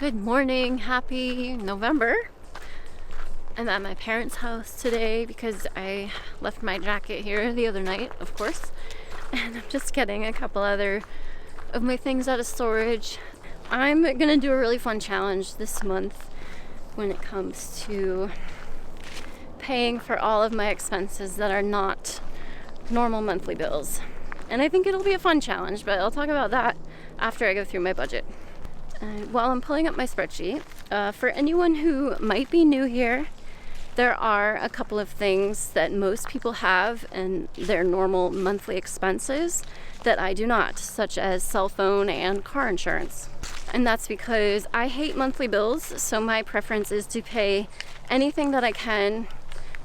Good morning, happy November. I'm at my parents' house today because I left my jacket here the other night, of course, and I'm just getting a couple other of my things out of storage. I'm gonna do a really fun challenge this month when it comes to paying for all of my expenses that are not normal monthly bills. And I think it'll be a fun challenge, but I'll talk about that after I go through my budget. And while I'm pulling up my spreadsheet, for anyone who might be new here, there are a couple of things that most people have in their normal monthly expenses that I do not, such as cell phone and car insurance. And that's because I hate monthly bills, so my preference is to pay anything that I can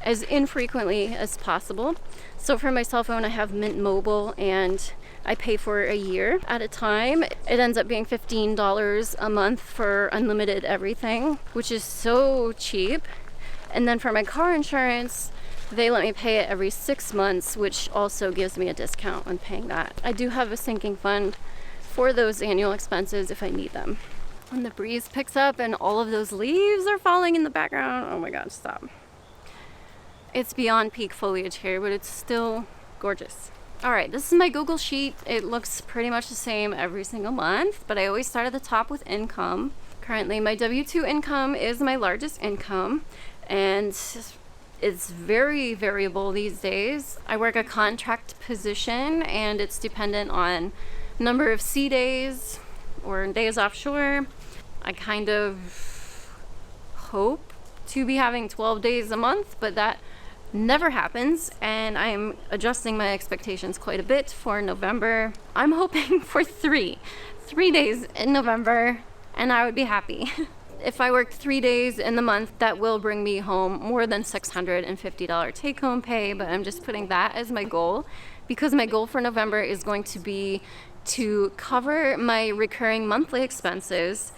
as infrequently as possible. So for my cell phone, I have Mint Mobile and I pay for a year at a time. It ends up being $15 a month for unlimited everything, which is so cheap. And then for my car insurance, they let me pay it every 6 months, which also gives me a discount when paying that. I do have a sinking fund for those annual expenses if I need them. When the breeze picks up and all of those leaves are falling in the background, oh my God, stop. It's beyond peak foliage here, but it's still gorgeous. All right, this is my Google Sheet. It looks pretty much the same every single month, but I always start at the top with income. Currently, my W-2 income is my largest income, and it's very variable these days. I work a contract position, and it's dependent on number of sea days or days offshore. I kind of hope to be having 12 days a month, but that never happens, and I'm adjusting my expectations quite a bit for November. I'm hoping for three days in November, and I would be happy. If I work 3 days in the month, that will bring me home more than $650 take-home pay, but I'm just putting that as my goal because my goal for November is going to be to cover my recurring monthly expenses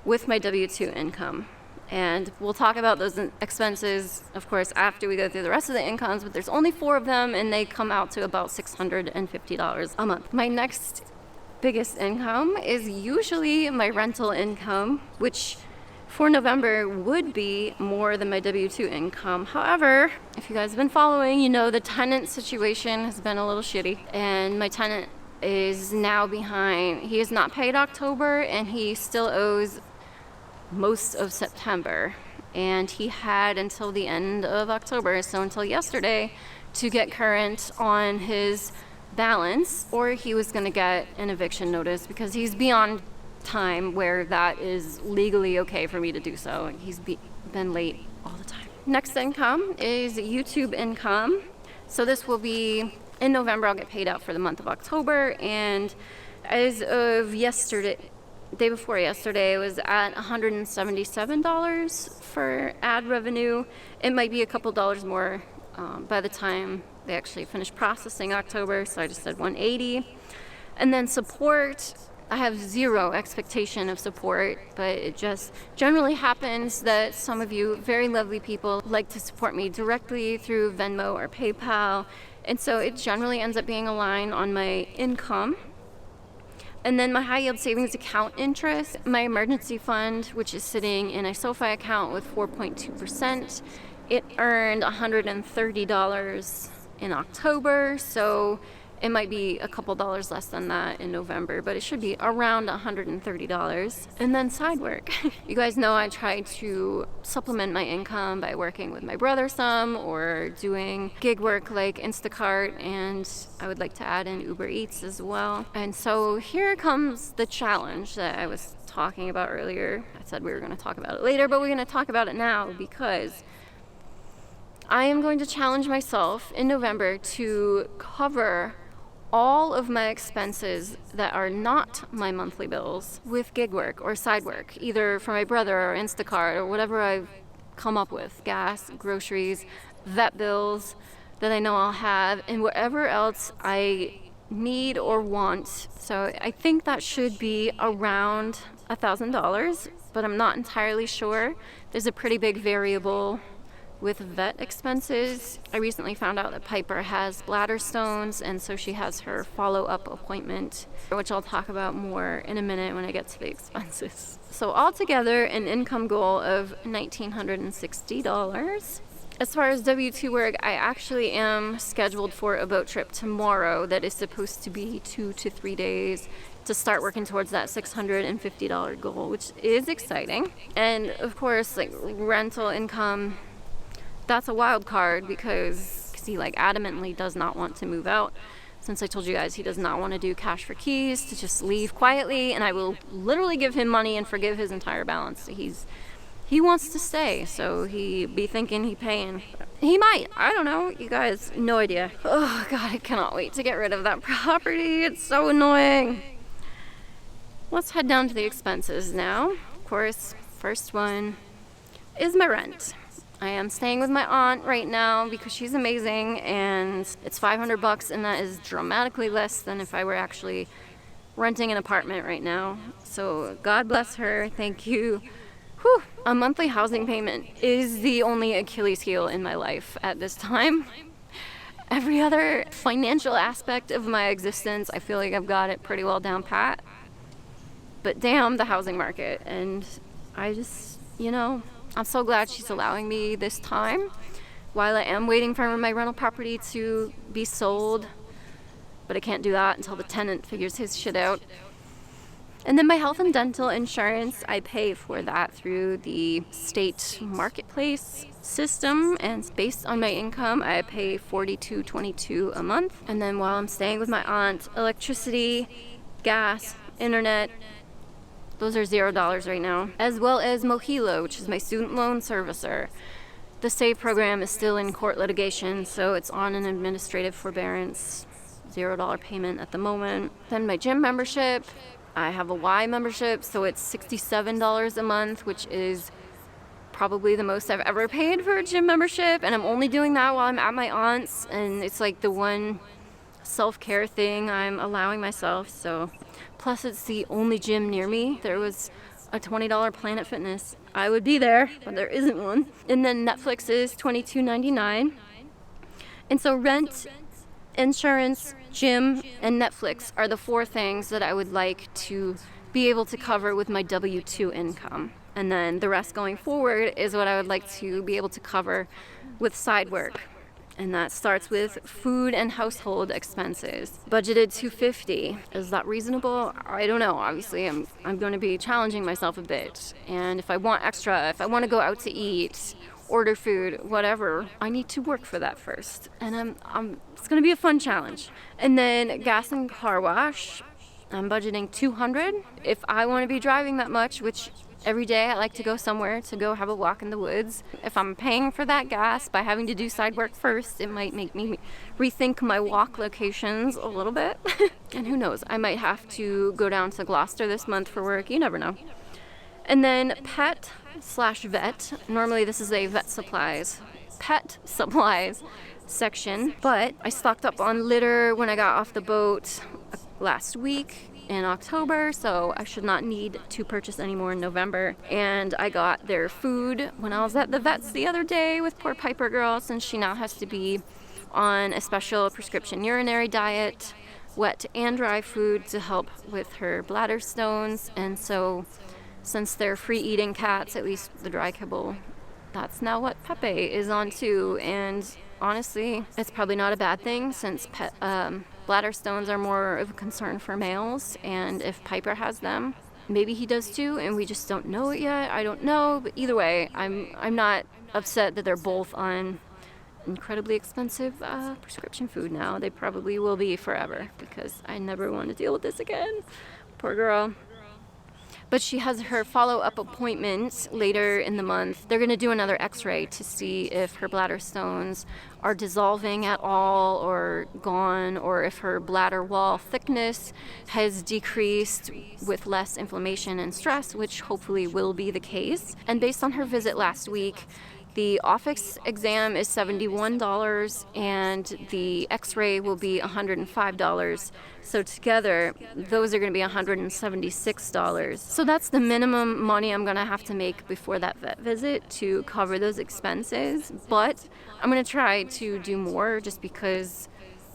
with my W-2 income. And we'll talk about those expenses, of course, after we go through the rest of the incomes, but there's only 4 of them, and they come out to about $650 a month. My next biggest income is usually my rental income, which for November would be more than my W-2 income. However, if you guys have been following, you know the tenant situation has been a little shitty, and my tenant is now behind. He has not paid October, and he still owes most of September, and he had until the end of October, so until yesterday, to get current on his balance, or he was going to get an eviction notice because he's beyond time where that is legally okay for me to do so. He's been late all the time. Next income is YouTube income. So this will be in November. I'll get paid out for the month of October, and as of day before yesterday, it was at $177 for ad revenue. It might be a couple dollars more by the time they actually finish processing October, so I just said 180. And then support, I have zero expectation of support, but it just generally happens that some of you very lovely people like to support me directly through Venmo or PayPal, and so it generally ends up being a line on my income. And then my high yield savings account interest, my emergency fund, which is sitting in a SoFi account with 4.2%, it earned $130 in October, so it might be a couple dollars less than that in November, but it should be around $130. And then side work. You guys know I try to supplement my income by working with my brother some or doing gig work like Instacart, and I would like to add in Uber Eats as well. And so here comes the challenge that I was talking about earlier. I said we were going to talk about it later, but we're going to talk about it now because I am going to challenge myself in November to cover all of my expenses that are not my monthly bills with gig work or side work, either for my brother or Instacart or whatever I've come up with, gas, groceries, vet bills that I know I'll have, and whatever else I need or want. So I think that should be around $1,000, but I'm not entirely sure. There's a pretty big variable with vet expenses. I recently found out that Piper has bladder stones, and so she has her follow-up appointment, which I'll talk about more in a minute when I get to the expenses. So altogether, an income goal of $1,960. As far as W-2 work, I actually am scheduled for a boat trip tomorrow that is supposed to be 2 to 3 days to start working towards that $650 goal, which is exciting. And of course, like rental income, that's a wild card because he like adamantly does not want to move out. Since I told you guys he does not want to do cash for keys, to just leave quietly, and I will literally give him money and forgive his entire balance. He wants to stay, so he be thinking he paying. He might. I don't know. You guys, no idea. Oh God, I cannot wait to get rid of that property. It's so annoying. Let's head down to the expenses now. Of course, first one is my rent. I am staying with my aunt right now because she's amazing, and it's $500, and that is dramatically less than if I were actually renting an apartment right now. So God bless her. Thank you. Whew. A monthly housing payment is the only Achilles heel in my life at this time. Every other financial aspect of my existence, I feel like I've got it pretty well down pat. But damn, the housing market. And I just, I'm so glad she's allowing me this time while I am waiting for my rental property to be sold. But I can't do that until the tenant figures his shit out. And then my health and dental insurance, I pay for that through the state marketplace system, and based on my income, I pay $42.22 a month. And then while I'm staying with my aunt, electricity, gas, internet, those are $0 right now, as well as Mohilo, which is my student loan servicer. The SAVE program is still in court litigation, so it's on an administrative forbearance, $0 payment at the moment. Then my gym membership, I have a Y membership, so it's $67 a month, which is probably the most I've ever paid for a gym membership, and I'm only doing that while I'm at my aunt's, and it's like the one self-care thing I'm allowing myself. So plus it's the only gym near me. There was a $20 Planet Fitness, I would be there, but there isn't one. And then Netflix is $22.99. And so rent, insurance, gym, and Netflix are the 4 things that I would like to be able to cover with my W-2 income. And then the rest going forward is what I would like to be able to cover with side work. And that starts with food and household expenses. Budgeted $250. Is that reasonable? I don't know. Obviously, I'm going to be challenging myself a bit. And if I want extra, if I want to go out to eat, order food, whatever, I need to work for that first. And it's going to be a fun challenge. And then gas and car wash, I'm budgeting $200. If I want to be driving that much, which every day I like to go somewhere to go have a walk in the woods, if I'm paying for that gas by having to do side work first, it might make me rethink my walk locations a little bit. And who knows, I might have to go down to Gloucester this month for work. You never know. And then pet/vet. Normally this is a pet supplies section, but I stocked up on litter when I got off the boat last week in October, so I should not need to purchase any more in November. And I got their food when I was at the vet's the other day with poor Piper girl, since she now has to be on a special prescription urinary diet, wet and dry food to help with her bladder stones. And so since they're free eating cats, at least the dry kibble, that's now what Pepe is on too. And honestly, it's probably not a bad thing, since bladder stones are more of a concern for males, and if Piper has them, maybe he does too, and we just don't know it yet. I don't know, but either way, I'm not upset that they're both on incredibly expensive prescription food now. They probably will be forever, because I never want to deal with this again. Poor girl. But she has her follow-up appointment later in the month. They're going to do another x-ray to see if her bladder stones are dissolving at all or gone, or if her bladder wall thickness has decreased with less inflammation and stress, which hopefully will be the case. And based on her visit last week, The office exam is $71 and the x-ray will be $105. So together, those are going to be $176. So that's the minimum money I'm going to have to make before that vet visit to cover those expenses. But I'm going to try to do more just because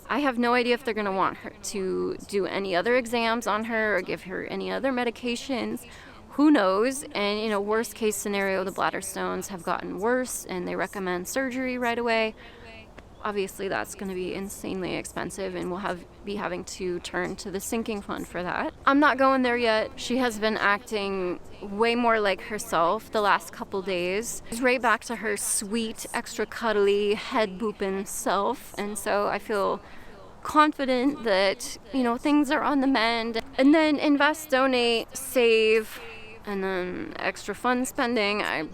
I have no idea if they're going to want her to do any other exams on her or give her any other medications. Who knows? And, you know, worst case scenario, the bladder stones have gotten worse and they recommend surgery right away. Obviously, that's going to be insanely expensive and we'll be having to turn to the sinking fund for that. I'm not going there yet. She has been acting way more like herself the last couple days. She's right back to her sweet, extra cuddly, head booping self. And so I feel confident that, you know, things are on the mend. And then invest, donate, save, and then extra fund spending. I'm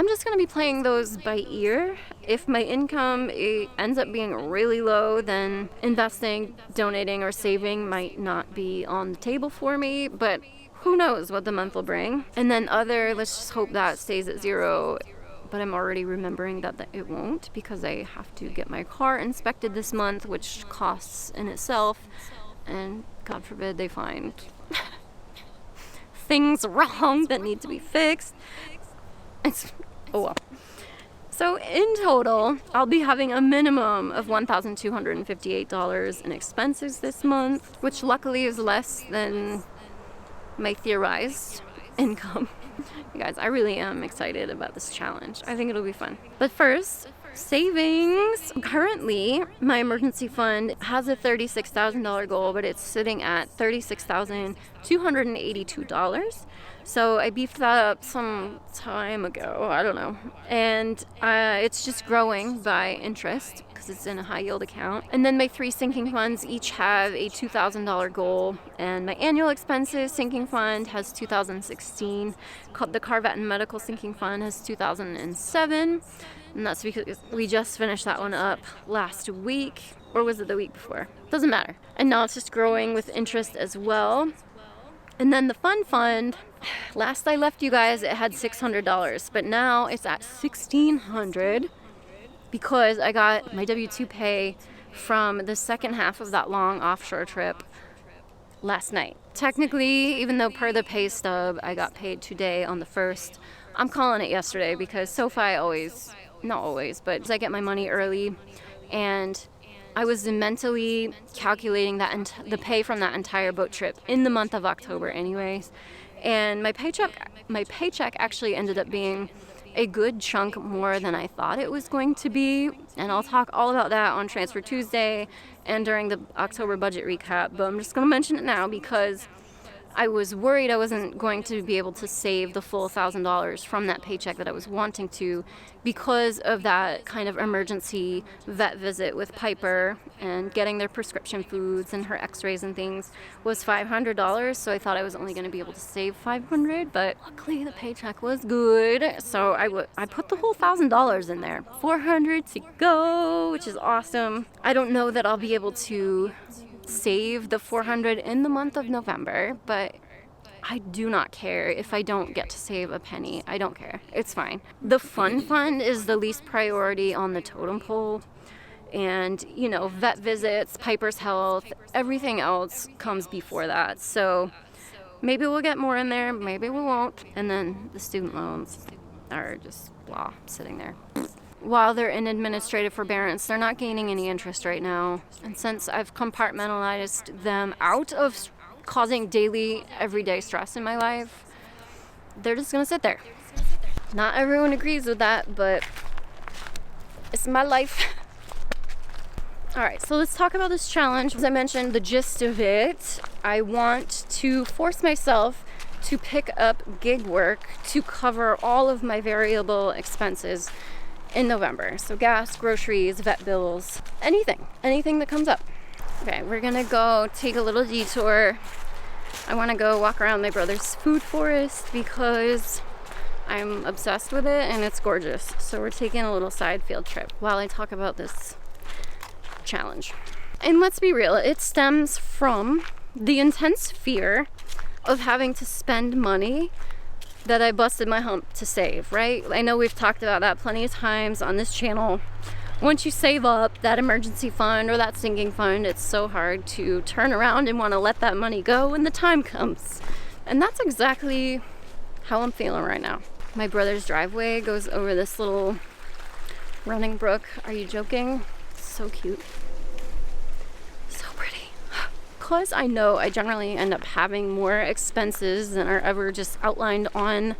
just going to be playing those by ear. If my income ends up being really low, then investing, donating, or saving might not be on the table for me, but who knows what the month will bring. And then let's just hope that stays at zero. But I'm already remembering that it won't because I have to get my car inspected this month, which costs in itself. And God forbid they find things wrong that need to be fixed. Oh well. So in total, I'll be having a minimum of $1,258 in expenses this month, which luckily is less than my theorized income. You guys, I really am excited about this challenge. I think it'll be fun. But first, savings. Currently, my emergency fund has a $36,000 goal, but it's sitting at $36,282. So I beefed that up some time ago, I don't know. And it's just growing by interest because it's in a high yield account. And then my 3 sinking funds each have a $2,000 goal. And my annual expenses sinking fund has 2016. The car, vet, and medical sinking fund has 2007. And that's because we just finished that one up last week. Or was it the week before? Doesn't matter. And now it's just growing with interest as well. And then the fund, last I left you guys, it had $600, but now it's at $1,600 because I got my W-2 pay from the second half of that long offshore trip last night. Technically, even though per the pay stub, I got paid today on the 1st, I'm calling it yesterday because SoFi not always, but I get my money early, and I was mentally calculating the pay from that entire boat trip in the month of October anyways. And my paycheck actually ended up being a good chunk more than I thought it was going to be. And I'll talk all about that on Transfer Tuesday and during the October budget recap. But I'm just going to mention it now because I was worried I wasn't going to be able to save the full $1,000 from that paycheck that I was wanting to because of that kind of emergency vet visit with Piper, and getting their prescription foods and her x-rays and things was $500. So I thought I was only going to be able to save $500, but luckily the paycheck was good. So I put the whole $1,000 in there. $400 to go, which is awesome. I don't know that I'll be able to save the $400 in the month of November, but I do not care if I don't get to save a penny. I don't care. It's fine. The fund is the least priority on the totem pole. And, you know, vet visits, Piper's health, everything else comes before that. So maybe we'll get more in there, maybe we won't. And then the student loans are just blah, sitting there. While they're in administrative forbearance, they're not gaining any interest right now. And since I've compartmentalized them out of causing daily, everyday stress in my life, they're just gonna sit there. Not everyone agrees with that, but it's my life. All right, so let's talk about this challenge. As I mentioned, the gist of it, I want to force myself to pick up gig work to cover all of my variable expenses in November. So gas, groceries, vet bills, anything that comes up. Okay, we're gonna go take a little detour. I wanna go walk around my brother's food forest because I'm obsessed with it and it's gorgeous. So we're taking a little side field trip while I talk about this challenge. And let's be real, it stems from the intense fear of having to spend money that I busted my hump to save, right? I know we've talked about that plenty of times on this channel. Once you save up that emergency fund or that sinking fund, it's so hard to turn around and want to let that money go when the time comes. And that's exactly how I'm feeling right now. My brother's driveway goes over this little running brook. Are you joking? So cute. So pretty. Because I know I generally end up having more expenses than are ever just outlined on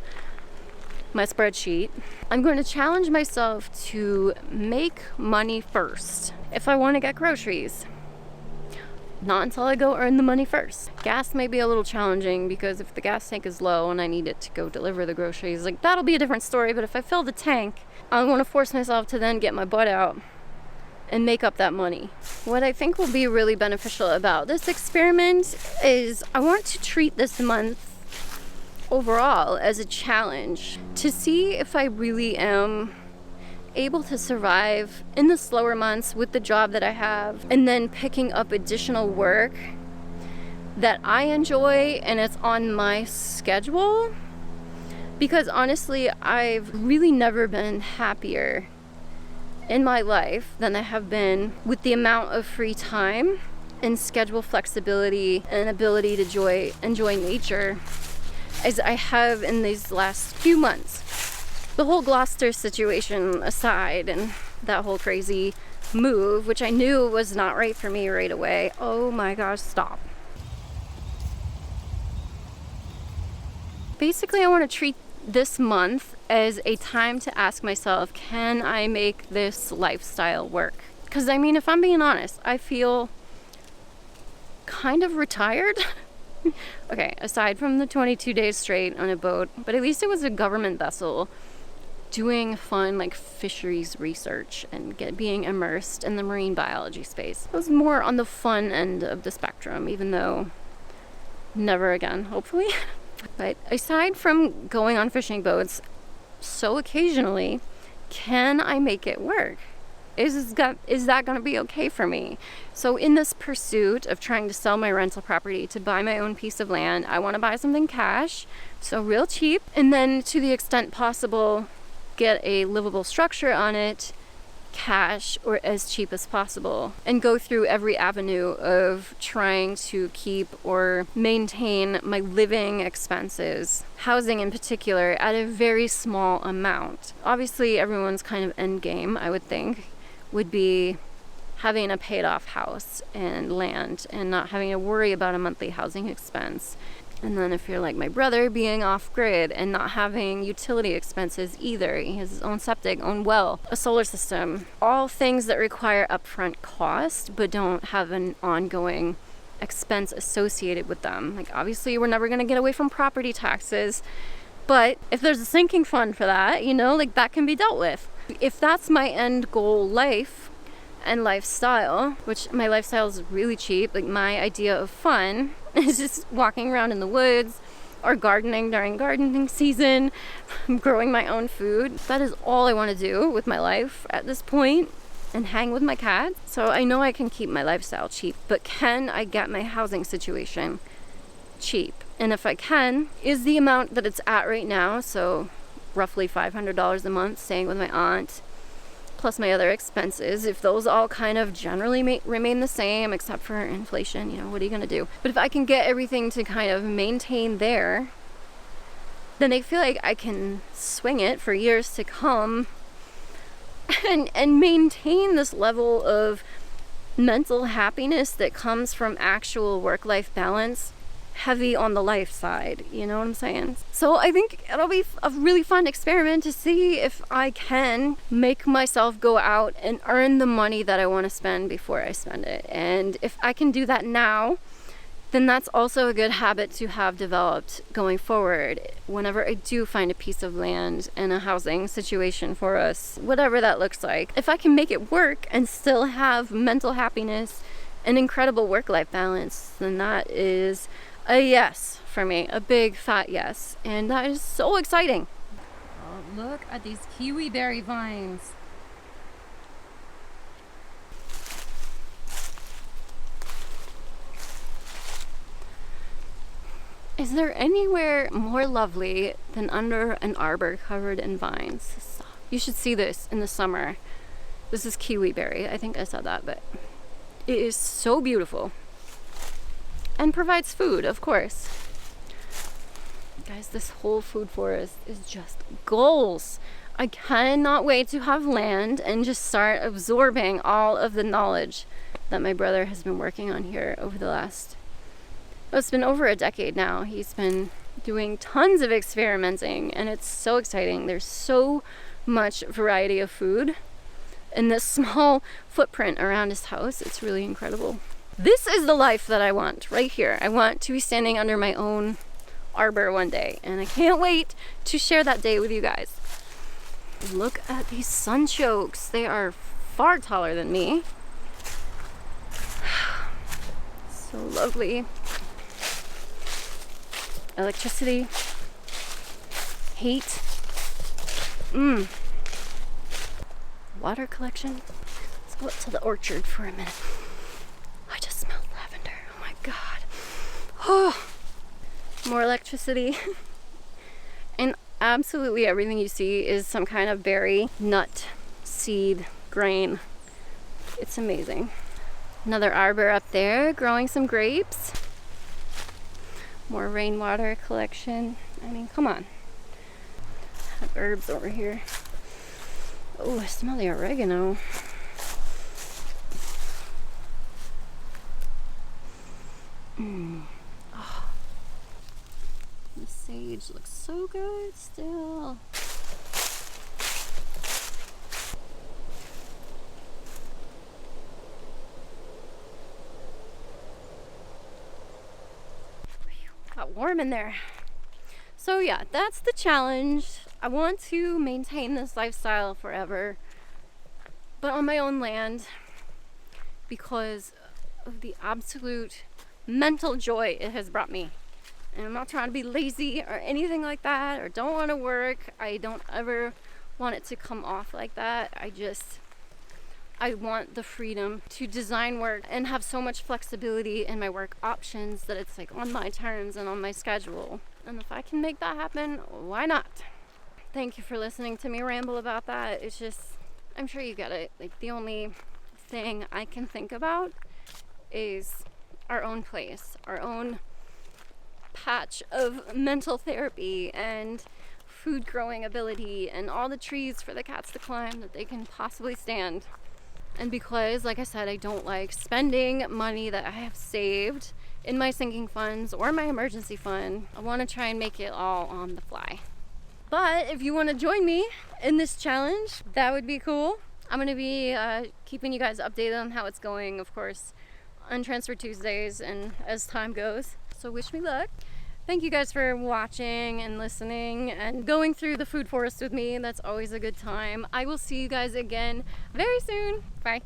my spreadsheet, I'm going to challenge myself to make money first if I want to get groceries. Not until I go earn the money first. Gas may be a little challenging because if the gas tank is low and I need it to go deliver the groceries, like that'll be a different story. But if I fill the tank, I'm going to force myself to then get my butt out and make up that money. What I think will be really beneficial about this experiment is I want to treat this month overall as a challenge to see if I really am able to survive in the slower months with the job that I have, and then picking up additional work that I enjoy and it's on my schedule. Because honestly, I've really never been happier in my life than I have been with the amount of free time and schedule flexibility and ability to enjoy nature as I have in these last few months. The whole Gloucester situation aside and that whole crazy move, which I knew was not right for me right away. Oh my gosh, stop. Basically, I want to treat this month as a time to ask myself, can I make this lifestyle work? Because I mean, if I'm being honest, I feel kind of retired. Okay, aside from the 22 days straight on a boat, but at least it was a government vessel doing fun like fisheries research and being immersed in the marine biology space. It was more on the fun end of the spectrum, even though never again, hopefully. But aside from going on fishing boats so occasionally, can I make it work? Is that going to be okay for me? So in this pursuit of trying to sell my rental property to buy my own piece of land, I want to buy something cash, so real cheap, and then to the extent possible, get a livable structure on it, cash or as cheap as possible, and go through every avenue of trying to keep or maintain my living expenses, housing in particular, at a very small amount. Obviously, everyone's kind of end game, I would think, would be having a paid off house and land and not having to worry about a monthly housing expense. And then if you're like my brother, being off grid and not having utility expenses either. He has his own septic, own well, a solar system, all things that require upfront cost but don't have an ongoing expense associated with them. Like obviously we're never going to get away from property taxes, but if there's a sinking fund for that, like that can be dealt with. If that's my end goal life and lifestyle, which my lifestyle is really cheap, like my idea of fun is just walking around in the woods or gardening during gardening season, growing my own food. That is all I want to do with my life at this point, and hang with my cats. So I know I can keep my lifestyle cheap, but can I get my housing situation cheap? And if I can, is the amount that it's at right now, so roughly $500 a month staying with my aunt, plus my other expenses, if those all kind of generally remain the same except for inflation, what are you going to do? But if I can get everything to kind of maintain there, then I feel like I can swing it for years to come and maintain this level of mental happiness that comes from actual work-life balance, heavy on the life side, you know what I'm saying? So I think it'll be a really fun experiment to see if I can make myself go out and earn the money that I want to spend before I spend it. And if I can do that now, then that's also a good habit to have developed going forward whenever I do find a piece of land and a housing situation for us, whatever that looks like. If I can make it work and still have mental happiness and incredible work-life balance, then that is a yes for me, a big fat yes, and that is so exciting. Oh, look at these kiwi berry vines. Is there anywhere more lovely than under an arbor covered in vines? You should see this in the summer. This is kiwiberry. I think I said that, but it is so beautiful. And provides food, of course. Guys, this whole food forest is just goals. I cannot wait to have land and just start absorbing all of the knowledge that my brother has been working on here over the last, it's been over a decade now. He's been doing tons of experimenting, and it's so exciting. There's so much variety of food in this small footprint around his house. It's really incredible. This is the life that I want right here. I want to be standing under my own arbor one day, and I can't wait to share that day with you guys. Look at these sunchokes. They are far taller than me. So lovely. Electricity, heat, water collection. Let's go up to the orchard for a minute. I just smelled lavender. Oh my god. Oh, more electricity. And absolutely everything you see is some kind of berry, nut, seed, grain. It's amazing. Another arbor up there growing some grapes. More rainwater collection. I mean, come on. Have herbs over here. Oh, I smell the oregano. Oh. The sage looks so good still. Got warm in there. So yeah, that's the challenge. I want to maintain this lifestyle forever, but on my own land, because of the absolute mental joy it has brought me. And I'm not trying to be lazy or anything like that, or don't want to work. I don't ever want it to come off like that. I want the freedom to design work and have so much flexibility in my work options that it's like on my terms and on my schedule. And if I can make that happen, why not? Thank you for listening to me ramble about that. It's just, I'm sure you get it. Like, the only thing I can think about is our own place, our own patch of mental therapy and food growing ability and all the trees for the cats to climb that they can possibly stand. And because, like I said, I don't like spending money that I have saved in my sinking funds or my emergency fund, I want to try and make it all on the fly. But if you want to join me in this challenge, that would be cool. I'm going to be keeping you guys updated on how it's going, of course, on Transfer Tuesdays and as time goes. So wish me luck. Thank you guys for watching and listening and going through the food forest with me. That's always a good time. I will see you guys again very soon. Bye.